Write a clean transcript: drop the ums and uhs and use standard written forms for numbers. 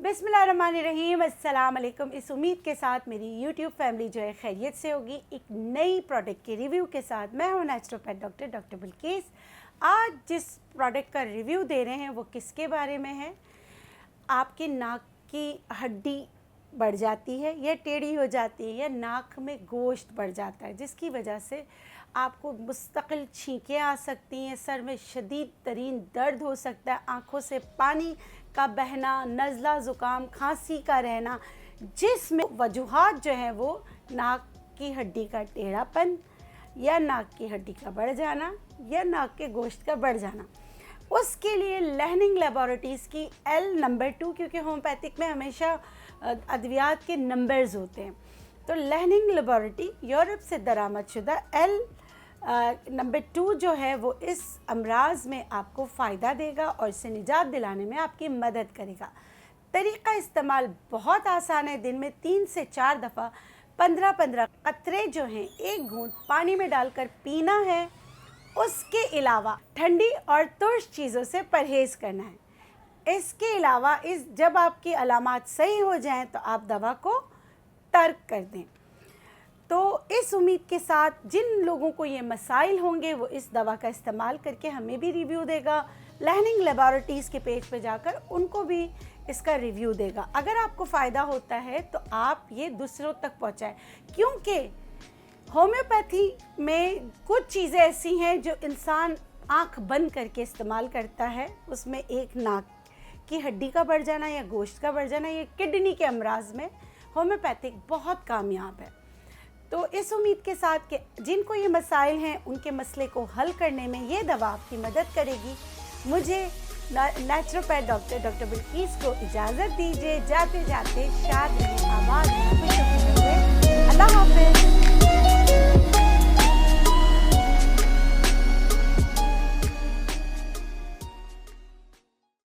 बिस्मिल्लाहिर्रहमानिर्रहीम, अस्सलाम वालेकुम। इस उम्मीद के साथ मेरी यूट्यूब फैमिली जो है खैरियत से होगी। एक नई प्रोडक्ट के रिव्यू के साथ मैं हूँ नेचुरोपैथ डॉक्टर बिल्किस। आज जिस प्रोडक्ट का रिव्यू दे रहे हैं वो किसके बारे में है? आपके नाक की हड्डी बढ़ जाती है या टेढ़ी हो जाती है या नाक में गोश्त बढ़ जाता है, जिसकी वजह से आपको मुस्तकिल छींकें आ सकती हैं, सर में शदीद तरीन दर्द हो सकता है, आँखों से पानी का बहना, नज़ला ज़ुकाम, खांसी का रहना, जिसमें वजूहात जो हैं वो नाक की हड्डी का टेढ़ापन या नाक की हड्डी का बढ़ जाना या नाक के गोश्त का बढ़ जाना। उसके लिए लहनिंग लेबोरेटरीज़ की L नंबर 2, क्योंकि होम्योपैथिक में हमेशा अद्वियात के नंबर्स होते हैं, तो लहनिंग लेबोरेटरी यूरोप से दरामद शुदा L नंबर 2 जो है वो इस अमराज में आपको फ़ायदा देगा और इससे निजात दिलाने में आपकी मदद करेगा। तरीक़ा इस्तेमाल बहुत आसान है। दिन में 3 से 4 दफ़ा 15-15 कतरे जो हैं एक घूंट पानी में डालकर पीना है। उसके अलावा ठंडी और तुर्श चीज़ों से परहेज़ करना है। इसके अलावा जब आपकी अलामात सही हो जाएं तो आप दवा को तर्क कर दें। तो इस उम्मीद के साथ जिन लोगों को ये मसाइल होंगे वो इस दवा का इस्तेमाल करके हमें भी रिव्यू देगा, लहनिंग लेबोरेटरीज़ के पेज पे जाकर उनको भी इसका रिव्यू देगा। अगर आपको फ़ायदा होता है तो आप ये दूसरों तक पहुँचाएँ, क्योंकि होम्योपैथी में कुछ चीज़ें ऐसी हैं जो इंसान आँख बंद करके इस्तेमाल करता है। उसमें एक नाक की हड्डी का बढ़ जाना या गोश्त का बढ़ जाना, ये किडनी के अमराज में होम्योपैथिक बहुत कामयाब है। तो इस उम्मीद के साथ कि जिनको ये मसाइल हैं उनके मसले को हल करने में ये दवा आपकी मदद करेगी। मुझे नेचुरोपैथ डॉक्टर बिल्किस को इजाज़त दीजिए। जाते जाते शाद रहें, आबाद रहें, खुश रहें। अल्लाह हाफ़िज़।